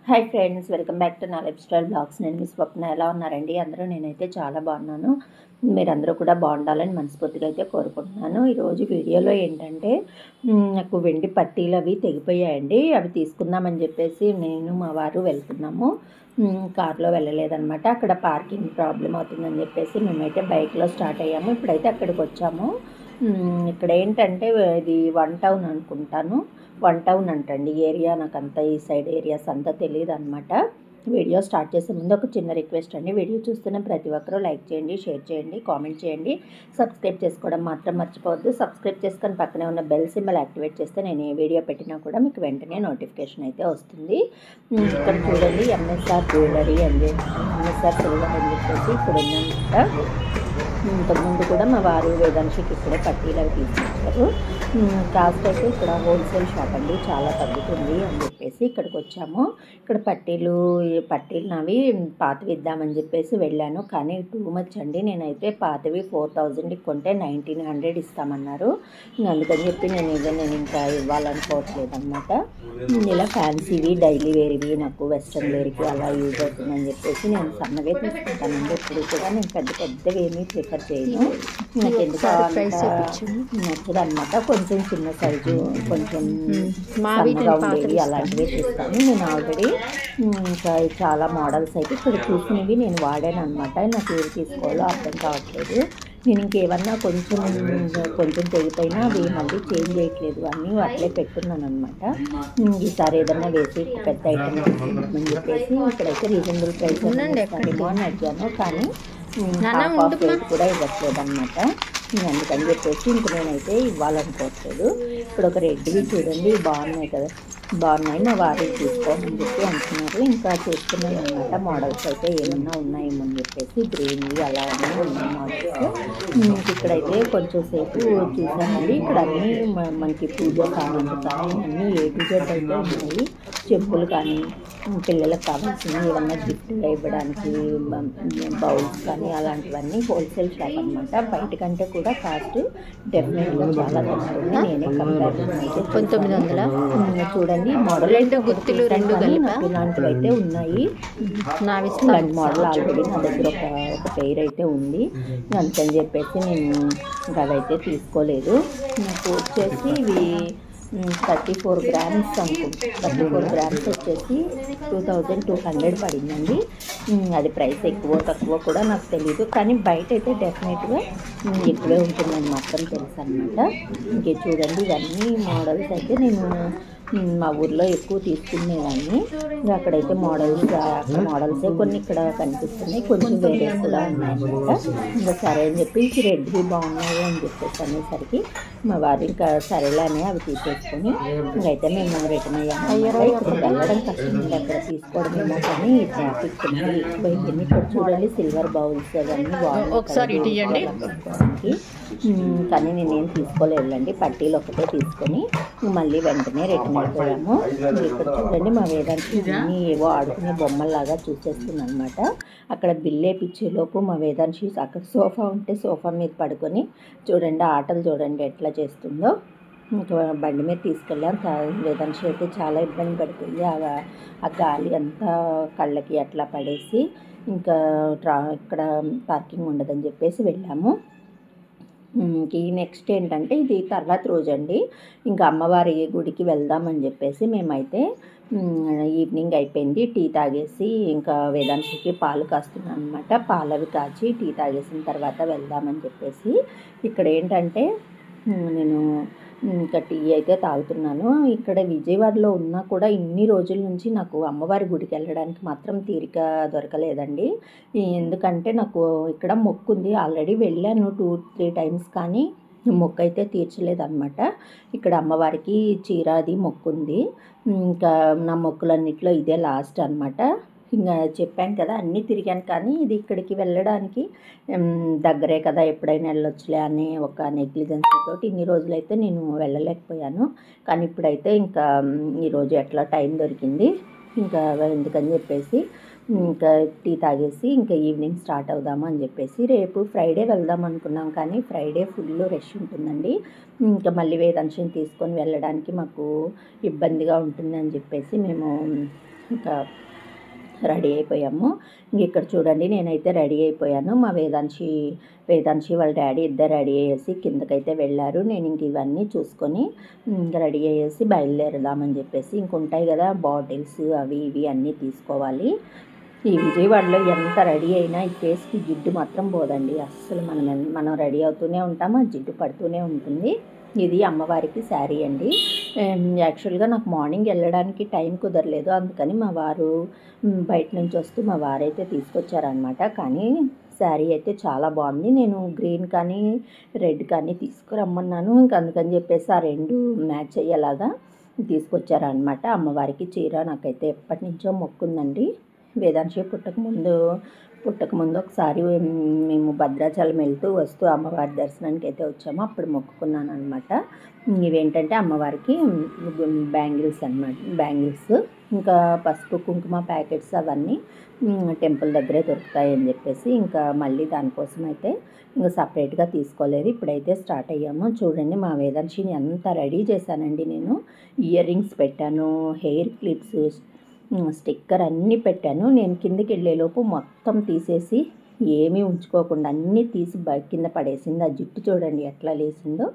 Hi friends, welcome back to నా life style blogs. నేను మీ స్వప్న. ఎలా ఉన్నారండి అందరూ? నేనైతే చాలా బాగున్నాను. మీరందరూ కూడా బాగుండాలని మనస్ఫూర్తిగా అయితే కోరుకుంటున్నాను. ఈరోజు వీడియోలో ఏంటంటే నాకు వెండి పట్టీలు అవి తెగిపోయాయండి. అవి తీసుకుందామని చెప్పేసి నేను మా వారు వెళ్తున్నాము. కార్లో వెళ్ళలేదన్నమాట. అక్కడ పార్కింగ్ ప్రాబ్లం అవుతుందని చెప్పేసి మేమైతే బైక్లో స్టార్ట్ అయ్యాము. ఇప్పుడైతే అక్కడికి వచ్చాము. ఇక్కడ ఏంటంటే ఇది వన్ టౌన్ అనుకుంటాను. వన్ టౌన్ అంటండి ఏరియా. నాకు అంతా ఈ సైడ్ ఏరియాస్ అంతా తెలియదు అనమాట. వీడియో స్టార్ట్ చేసే ముందు ఒక చిన్న రిక్వెస్ట్ అండి. వీడియో చూస్తున్న ప్రతి ఒక్కరూ లైక్ చేయండి, షేర్ చేయండి, కామెంట్ చేయండి, సబ్స్క్రైబ్ చేసుకోవడం మాత్రం మర్చిపోవద్దు. సబ్స్క్రైబ్ చేసుకొని పక్కనే ఉన్న బెల్ సింబల్ యాక్టివేట్ చేస్తే నేను ఏ వీడియో పెట్టినా కూడా మీకు వెంటనే నోటిఫికేషన్ అయితే వస్తుంది. ఇక్కడ చూడండి, ఎంఎస్ఆర్ జ్యువెలరీ అండి, ఎంఎస్ఆర్ సిల్వర్ అని చెప్పేసి ఇక్కడ ఉందన్నమాట. ఇంతకుముందు కూడా మా వారు వేదాంశికి ఇక్కడే పట్టీలు అవి తీసుకొచ్చారు. కాస్ట్ అయితే ఇక్కడ హోల్సేల్ షాప్ అండి, చాలా తగ్గుతుంది అని చెప్పేసి ఇక్కడికి వచ్చాము. ఇక్కడ పట్టీలు అవి పాతవి ఇద్దామని చెప్పేసి వెళ్ళాను, కానీ టూ మచ్ అండి. నేనైతే పాతవి 4000కి కొంటే 1900 ఇస్తామన్నారు. అందుకని చెప్పి నేను ఇంకా ఇవ్వాలనుకోవట్లేదు అనమాట. ఇలా ఫ్యాన్సీవి డైలీ వేర్వి నాకు వెస్ట్రన్ వేర్కి అలా యూజ్ అవుతుందని చెప్పేసి నేను సన్నవే తీసుకుంటానండి. ఇప్పుడు కూడా నేను పెద్దవి ఏమీ ప్రిఫర్ చేయను. నాకు ఎందుకు నచ్చదు అనమాట. కొంచెం చిన్న సైజు, కొంచెం సన్నగా ఉండేవి అలాంటివి తీస్తాను. నేను ఆల్రెడీ ఇంకా చాలా మోడల్స్ అయితే ఇక్కడ చూసినవి నేను వాడాను అనమాట. నాకు ఏవి తీసుకోవాలో అర్థం కావట్లేదు. నేను ఇంకేమన్నా కొంచెం తెగిపోయినా అవి మళ్ళీ చేంజ్ చేయట్లేదు, అన్నీ అట్లే పెట్టున్నాను అనమాట. ఈసారి ఏదన్నా వేసి పెద్ద ఐటమ్ అని చెప్పేసి ఇక్కడైతే రీజనబుల్ ప్రైస్ ఏమో అని అడిగాను, కానీ హాఫ్ రేట్ కూడా ఇవ్వట్లేదు అనమాట. అందుకని చెప్పేసి ఇంక నేనైతే ఇవ్వాలనుకోవట్లేదు. ఇక్కడ ఒక రెడ్వి చూడండి, బాగున్నాయి కదా, బాగున్నాయి, మా వారు తీసుకోమని చెప్పి అంటున్నారు. ఇంకా చూస్తున్నాను అనమాట. మోడల్స్ అయితే ఏమన్నా ఉన్నాయేమో అని చెప్పేసి గ్రీన్వి అలా అన్నీ ఉన్నాయి మోడల్స్. ఇక్కడైతే కొంచెం సేపు చూసామండి. ఇక్కడ అన్నీ మనకి పూజ సామాన్లు కానీ అన్నీ A to Z అయితే ఉన్నాయి. చెప్పులు కానీ, పిల్లలకు కావాల్సినవి ఏమన్నా గిఫ్ట్గా ఇవ్వడానికి బౌల్స్ కానీ అలాంటివన్నీ హోల్సేల్ షాప్ అనమాట. బయట కంటే కూడా కాస్ట్ డెఫినెట్గా చాలా తగ్గుతుంది. నేనే కంపారిజన్ అయితే 1900 చూడండి. మోడల్ అయితే గుర్తులు రెండు ఇలాంటివి అయితే ఉన్నాయి. ఇలాంటి మోడల్ ఆల్రెడీ నా దగ్గర ఒక పెయిర్ అయితే ఉంది. అందుకని చెప్పేసి నేను అవైతే తీసుకోలేదు. నాకు వచ్చేసి ఇవి 34 గ్రామ్స్ అనుకుంటా. 34 గ్రామ్స్ వచ్చేసి 2200 పడిందండి. అది ప్రైస్ ఎక్కువ తక్కువ కూడా నాకు తెలీదు, కానీ బయట అయితే డెఫినెట్గా ఎక్కువే ఉంటుందని మాత్రం తెలుసు అనమాట. ఇంకే చూడండి, ఇవన్నీ మోడల్స్ అయితే నేను మా ఊర్లో ఎక్కువ తీసుకునేదాన్ని. అక్కడైతే మోడల్సే కొన్ని ఇక్కడ కనిపిస్తున్నాయి, కొంచెం వేరే కూడా ఉన్నాయన్నమాట. ఇంకా సరే అని చెప్పి రెడ్వి బాగున్నాయి అని చెప్పేసి అనేసరికి మా వారు ఇంకా సరేలే అని అవి తీసేసుకొని ఇంకైతే మేము రిటర్న్ అయ్యాము. ఇప్పుడు వెళ్ళడం కష్టం ఉంది, అక్కడ తీసుకోవడమేమో కానీ ట్రాఫిక్ ఎక్కువైంది. ఇక్కడ చూడండి, సిల్వర్ బౌల్స్ అవన్నీ బాగున్నాయి, కానీ నేనేం తీసుకోలేదండి. పట్టీలు ఒకటే తీసుకొని మళ్ళీ వెంటనే రిటర్న్ అయిపోయాము. ఇక్కడ చూడండి, మా వేదాంతి అన్నీ ఏవో ఆడుకునే బొమ్మల్లాగా చూసేస్తుంది అనమాట. అక్కడ బిల్ వేయించేలోపు మా వేదాంశి అక్కడ సోఫా ఉంటే సోఫా మీద పడుకొని చూడండి ఆటలు చూడండి ఎట్లా చేస్తుందో. ఇంకా బండి మీద తీసుకెళ్ళాం. వేదాంశి అయితే చాలా ఇబ్బంది పడుతుంది. ఆ గాలి అంతా కళ్ళకి అట్లా పడేసి ఇంకా ఇక్కడ పార్కింగ్ ఉండదని చెప్పేసి వెళ్ళాము. ఈ నెక్స్ట్ ఏంటంటే ఇది తర్వాత రోజు అండి. ఇంకా అమ్మవారి గుడికి వెళ్దామని చెప్పేసి మేమైతే ఈవినింగ్ అయిపోయింది. టీ తాగేసి ఇంకా వేదాంశికి పాలు కాస్తున్నాను అనమాట. పాలవి కాచి టీ తాగేసిన తర్వాత వెళ్దామని చెప్పేసి ఇక్కడ ఏంటంటే నేను ఇంకా టీ అయితే తాగుతున్నాను. ఇక్కడ విజయవాడలో ఉన్నా కూడా ఇన్ని రోజుల నుంచి నాకు అమ్మవారి గుడికి వెళ్ళడానికి మాత్రం తీరిక దొరకలేదండి. ఎందుకంటే నాకు ఇక్కడ మొక్కుంది, ఆల్రెడీ వెళ్ళాను 2-3 టైమ్స్, కానీ మొక్కు అయితే తీర్చలేదన్నమాట. ఇక్కడ అమ్మవారికి చీర అది మొక్కుంది. ఇంకా నా మొక్కులన్నిట్లో ఇదే లాస్ట్ అనమాట. ఇంకా చెప్పాను కదా, అన్నీ తిరిగాను, కానీ ఇది ఇక్కడికి వెళ్ళడానికి దగ్గరే కదా, ఎప్పుడైనా వెళ్ళొచ్చులే అనే ఒక నెగ్లిజెన్స్ తోటి ఇన్ని రోజులైతే నేను వెళ్ళలేకపోయాను. కానీ ఇప్పుడైతే ఇంకా ఈరోజు ఎట్లా టైం దొరికింది, ఇంకా ఎందుకని చెప్పేసి ఇంకా టీ తాగేసి ఇంకా ఈవినింగ్ స్టార్ట్ అవుదాము అని చెప్పేసి. రేపు ఫ్రైడే వెళ్దాం అనుకున్నాం, కానీ ఫ్రైడే ఫుల్ రష్ ఉంటుందండి. ఇంకా మళ్ళీ వేదాంశని తీసుకొని వెళ్ళడానికి మాకు ఇబ్బందిగా ఉంటుంది అని చెప్పేసి మేము ఇంకా రెడీ అయిపోయాము. ఇక్కడ చూడండి నేనైతే రెడీ అయిపోయాను. మా వేదాంశి వాళ్ళ డాడీ ఇద్దరు రెడీ అయ్యేసి కిందకైతే వెళ్ళారు. నేను ఇంక ఇవన్నీ చూసుకొని రెడీ అయ్యేసి బయలుదేరదామని చెప్పేసి ఇంకుంటాయి కదా బాటిల్స్ అవి ఇవి అన్నీ తీసుకోవాలి. ఈ విజయవాడలో ఎంత రెడీ అయినా ఈ ఫేస్కి జిడ్డు మాత్రం పోదండి. అస్సలు మనం రెడీ అవుతూనే ఉంటాము, జిడ్డు పడుతూనే ఉంటుంది. ఇది అమ్మవారికి శారీ అండి. యాక్చువల్గా నాకు మార్నింగ్ వెళ్ళడానికి టైం కుదరలేదు, అందుకని మా వారు బయట నుంచి వస్తూ మా వారైతే తీసుకొచ్చారనమాట. కానీ శారీ అయితే చాలా బాగుంది. నేను గ్రీన్ కానీ రెడ్ కానీ తీసుకురమ్మన్నాను. ఇంక అందుకని చెప్పేసి ఆ రెండు మ్యాచ్ అయ్యేలాగా తీసుకొచ్చారనమాట. అమ్మవారికి చీర నాకైతే ఎప్పటి నుంచో మొక్కుందండి. వేదాంశి పుట్టకముందు ఒకసారి మేము భద్రాచలం వెళ్తూ వస్తూ అమ్మవారి దర్శనానికి అయితే వచ్చాము. అప్పుడు మొక్కుకున్నాను అనమాట. ఇవేంటంటే అమ్మవారికి బ్యాంగిల్స్ ఇంకా పసుపు కుంకుమ ప్యాకెట్స్ అవన్నీ టెంపుల్ దగ్గరే దొరుకుతాయని చెప్పేసి ఇంకా మళ్ళీ దానికోసం అయితే ఇంకా సపరేట్గా తీసుకోలేదు. ఇప్పుడైతే స్టార్ట్ అయ్యాము. చూడండి మా వేదాంశిని ఎంత రెడీ చేశానండి నేను. ఇయర్ రింగ్స్ పెట్టాను, హెయిర్ క్లిప్స్, స్టిక్కర్ అన్నీ పెట్టాను. నేను కిందికి వెళ్ళేలోపు మొత్తం తీసేసి ఏమీ ఉంచుకోకుండా అన్నీ తీసి కింద పడేసింది. ఆ జుట్టు చూడండి ఎట్లా లేసిందో,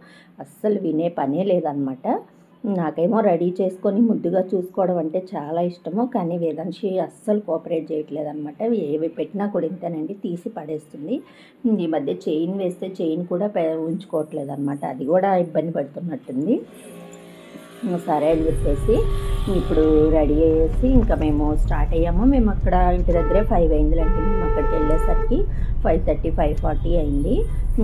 అస్సలు వినే పనే లేదనమాట. నాకేమో రెడీ చేసుకొని ముద్దుగా చూసుకోవడం అంటే చాలా ఇష్టము, కానీ వేదాంశి అస్సలు కోఆపరేట్ చేయట్లేదు అనమాట. ఏవి పెట్టినా కూడా ఇంతేనండి, తీసి పడేస్తుంది. ఈ మధ్య చైన్ వేస్తే చైన్ కూడా ఉంచుకోవట్లేదు అనమాట. అది కూడా ఇబ్బంది పడుతున్నట్టుంది. సరే అని చెప్పేసి ఇప్పుడు రెడీ అయ్యేసి ఇంకా మేము స్టార్ట్ అయ్యాము. మేము అక్కడ ఇంటి దగ్గరే 5 అయిందిలేండి. మేము అక్కడికి వెళ్ళేసరికి 5:30, 5:40 అయింది.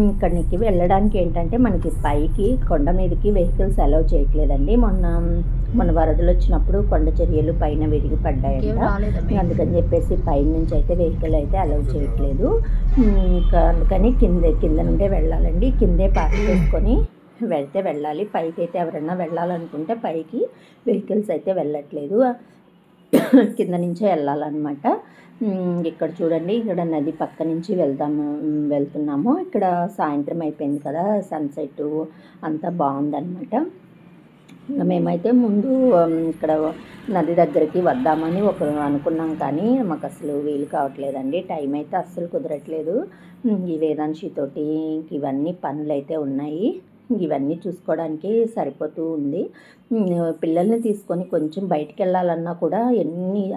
ఇక్కడికి వెళ్ళడానికి ఏంటంటే మనకి పైకి కొండ మీదకి వెహికల్స్ అలౌ చేయట్లేదండి. మొన్న వరదలు వచ్చినప్పుడు కొండ చర్యలు పైన విరిగి పడ్డాయంట. అందుకని చెప్పేసి పైన నుంచి అయితే వెహికల్ అయితే అలౌ చేయట్లేదు. ఇంకా అందుకని కింద నుండే వెళ్ళాలండి. కిందే పార్క్ చేసుకొని వెళ్ళాలి. పైకి అయితే ఎవరన్నా వెళ్ళాలనుకుంటే పైకి వెహికల్స్ అయితే వెళ్ళట్లేదు, కింద నుంచే వెళ్ళాలన్నమాట. ఇక్కడ చూడండి, ఇక్కడ నది పక్క నుంచి వెళ్తున్నాము. ఇక్కడ సాయంత్రం అయిపోయింది కదా, సన్సెట్ అంతా బాగుందన్నమాట. మేమైతే ముందు ఇక్కడ నది దగ్గరికి వద్దామని అనుకున్నాం, కానీ మాకు అసలు వీలు కావట్లేదండి. టైం అయితే అస్సలు కుదరట్లేదు. ఈ వేదాంశితోటి ఇవన్నీ పనులు అయితే ఉన్నాయి. ఇవన్నీ చూసుకోవడానికి సరిపోతూ ఉంది. పిల్లల్ని తీసుకొని కొంచెం బయటికి వెళ్ళాలన్నా కూడా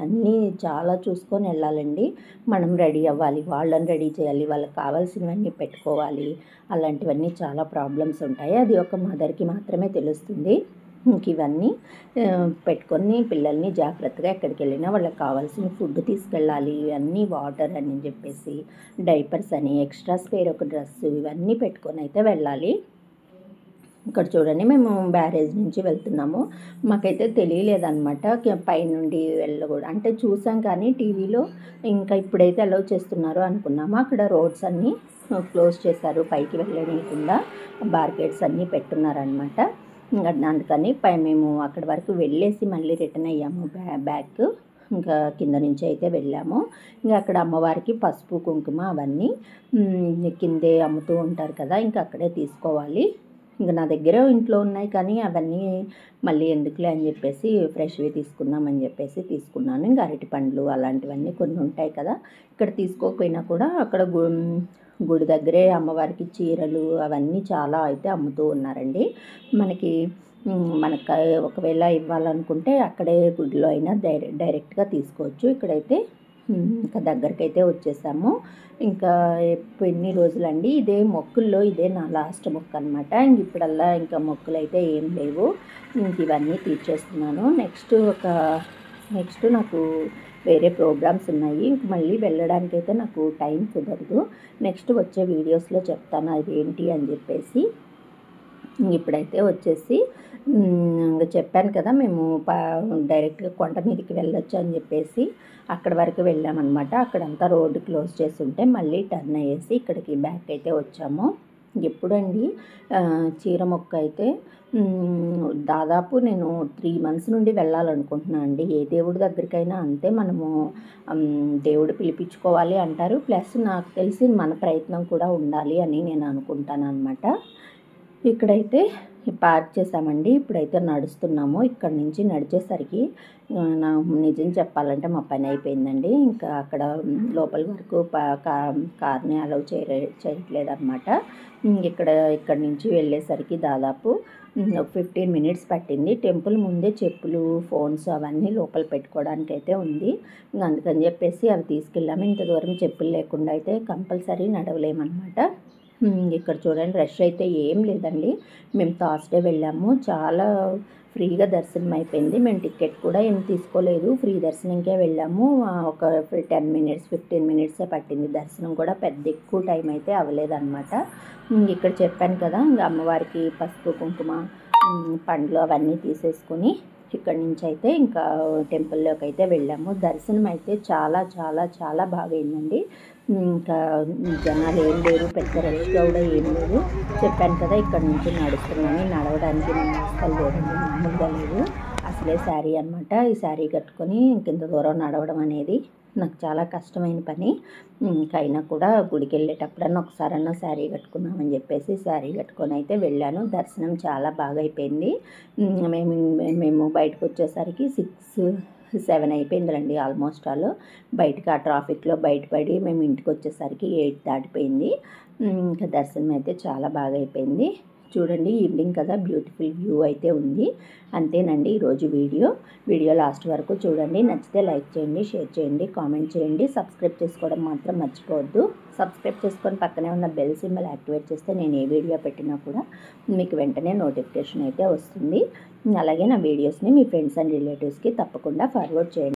అన్నీ చాలా చూసుకొని వెళ్ళాలండి. మనం రెడీ అవ్వాలి, వాళ్ళని రెడీ చేయాలి, వాళ్ళకి కావాల్సినవన్నీ పెట్టుకోవాలి. అలాంటివన్నీ చాలా ప్రాబ్లమ్స్ ఉంటాయి. అది ఒక మదర్కి మాత్రమే తెలుస్తుంది. ఇవన్నీ పెట్టుకొని పిల్లల్ని జాగ్రత్తగా ఎక్కడికి వెళ్ళినా వాళ్ళకి కావాల్సిన ఫుడ్ తీసుకెళ్ళాలి. ఇవన్నీ వాటర్ అని చెప్పేసి, డైపర్స్ అని, ఎక్స్ట్రా స్పేర్ ఒక డ్రెస్సు, ఇవన్నీ పెట్టుకొని అయితే వెళ్ళాలి. ఇక్కడ చూడండి, మేము బ్యారేజ్ నుంచి వెళ్తున్నాము. మాకైతే తెలియలేదన్నమాట పైనుండి వెళ్ళకూడదు అంటే. చూసాం కానీ టీవీలో, ఇంకా ఇప్పుడైతే అలౌ చేస్తున్నారు అనుకున్నాము. అక్కడ రోడ్స్ అన్నీ క్లోజ్ చేశారు, పైకి వెళ్ళనీయకుండా బార్కెట్స్ అన్నీ పెట్టున్నారనమాట. ఇంకా అందుకని మేము అక్కడి వరకు వెళ్ళేసి మళ్ళీ రిటర్న్ అయ్యాము బ్యాక్. ఇంకా కింద నుంచి అయితే వెళ్ళాము. ఇంకా అక్కడ అమ్మవారికి పసుపు కుంకుమ అవన్నీ కిందే అమ్ముతూ ఉంటారు కదా, ఇంకా అక్కడే తీసుకోవాలి. ఇంకా నా దగ్గర ఇంట్లో ఉన్నాయి, కానీ అవన్నీ మళ్ళీ ఎందుకులే అని చెప్పేసి ఫ్రెష్వి తీసుకుందామని చెప్పేసి తీసుకున్నాను. ఇంకా అరటి పండ్లు అలాంటివన్నీ కొన్ని ఉంటాయి కదా, ఇక్కడ తీసుకోకపోయినా కూడా అక్కడ గుడి దగ్గరే అమ్మవారికి చీరలు అవన్నీ చాలా అయితే అమ్ముతూ ఉన్నారండి. మనకు ఒకవేళ ఇవ్వాలనుకుంటే అక్కడే గుడిలో అయినా డైరెక్ట్గా తీసుకోవచ్చు. ఇక్కడైతే ఇంకా దగ్గరికి అయితే వచ్చేసాము. ఇంకా ఎన్ని రోజులండి, ఇదే మొక్కుల్లో ఇదే నా లాస్ట్ మొక్కు అనమాట. ఇంక ఇప్పుడల్లా ఇంకా మొక్కులు అయితే ఏం లేవు. ఇంక ఇవన్నీ తీర్చేస్తున్నాను. నెక్స్ట్ నాకు వేరే ప్రోగ్రామ్స్ ఉన్నాయి. ఇంక మళ్ళీ వెళ్ళడానికి అయితే నాకు టైం కుదరదు. నెక్స్ట్ వచ్చే వీడియోస్లో చెప్తాను అది ఏంటి అని చెప్పేసి. ఇప్పుడైతే వచ్చేసి ఇంకా చెప్పాను కదా, మేము డైరెక్ట్గా కొండ మీదకి వెళ్ళొచ్చు అని చెప్పేసి అక్కడ వరకు వెళ్ళామన్నమాట. అక్కడంతా రోడ్డు క్లోజ్ చేసి ఉంటే మళ్ళీ టర్న్ అయ్యేసి ఇక్కడికి బ్యాక్ అయితే వచ్చాము. ఎప్పుడండి చీర మొక్క అయితే దాదాపు నేను 3 months నుండి వెళ్ళాలనుకుంటున్నాను అండి. ఏ దేవుడి దగ్గరికైనా అంతే, మనము దేవుడు పిలిపించుకోవాలి అంటారు. ప్లస్ నాకు తెలిసి మన ప్రయత్నం కూడా ఉండాలి అని నేను అనుకుంటాను అనమాట. ఇక్కడైతే పార్క్ చేసామండి. ఇప్పుడైతే నడుస్తున్నాము. ఇక్కడ నుంచి నడిచేసరికి నా నిజం చెప్పాలంటే మా పని అయిపోయిందండి. ఇంకా అక్కడ లోపల వరకు కార్ని అలౌ చేయట్లేదన్నమాట. ఇక్కడ నుంచి వెళ్ళేసరికి దాదాపు 15 మినిట్స్ పట్టింది. టెంపుల్ ముందే చెప్పులు, ఫోన్స్ అవన్నీ లోపల పెట్టుకోవడానికి అయితే ఉంది. అందుకని చెప్పేసి అవి తీసుకెళ్ళాము. ఇంత దూరం చెప్పులు లేకుండా అయితే కంపల్సరీ నడవలేమన్నమాట. ఇక్కడ చూడండి, రష్ అయితే ఏం లేదండి. మేము థర్స్డే వెళ్ళాము. చాలా ఫ్రీగా దర్శనం అయిపోయింది. మేము టికెట్ కూడా ఏం తీసుకోలేదు, ఫ్రీ దర్శనంకే వెళ్ళాము. ఒక 10 మినిట్స్ 15 మినిట్సే పట్టింది. దర్శనం కూడా పెద్ద ఎక్కువ టైం అయితే అవ్వలేదన్నమాట. ఇక్కడ చెప్పాను కదా, ఇంకా అమ్మవారికి పసుపు కుంకుమ పండ్లు అవన్నీ తీసేసుకొని ఇక్కడి నుంచి అయితే ఇంకా టెంపుల్లోకి అయితే వెళ్ళాము. దర్శనం అయితే చాలా చాలా చాలా బాగా అయిందండి. ఇంకా జనాలు ఏం లేరు, పెద్ద రష్గా కూడా ఏం లేదు. చెప్పాను కదా, ఇక్కడ నుంచి నడుస్తున్నాను. నడవడానికి నేను అస్సలు లేదండి, మామూలుగా లేదు. అసలే శారీ అనమాట. ఈ శారీ కట్టుకొని ఇంత దూరం నడవడం అనేది నాకు చాలా కష్టమైన పని. అయినా కూడా గుడికి వెళ్ళేటప్పుడన్నా ఒకసారన్నా శారీ కట్టుకున్నామని చెప్పేసి శారీ కట్టుకొని అయితే వెళ్ళాను. దర్శనం చాలా బాగా అయిపోయింది. మేము బయటకు వచ్చేసరికి 6-7 అయిపోయిందిలండి ఆల్మోస్ట్ ఆల్. బయటకు ఆ ట్రాఫిక్లో బయటపడి మేము ఇంటికి వచ్చేసరికి 8 దాటిపోయింది. ఇంకా దర్శనం అయితే చాలా బాగా అయిపోయింది. చూడండి, ఈవినింగ్ కదా, బ్యూటిఫుల్ వ్యూ అయితే ఉంది. అంతేనండి ఈరోజు వీడియో లాస్ట్ వరకు చూడండి. నచ్చితే లైక్ చేయండి, షేర్ చేయండి, కామెంట్ చేయండి. సబ్స్క్రైబ్ చేసుకోవడం మాత్రం మర్చిపోవద్దు. సబ్స్క్రైబ్ చేసుకొని పక్కనే ఉన్న బెల్ సింబల్ యాక్టివేట్ చేస్తే నేను ఏ వీడియో పెట్టినా కూడా మీకు వెంటనే నోటిఫికేషన్ అయితే వస్తుంది. అలాగే నా వీడియోస్ని మీ ఫ్రెండ్స్ అండ్ రిలేటివ్స్కి తప్పకుండా ఫార్వర్డ్ చేయండి.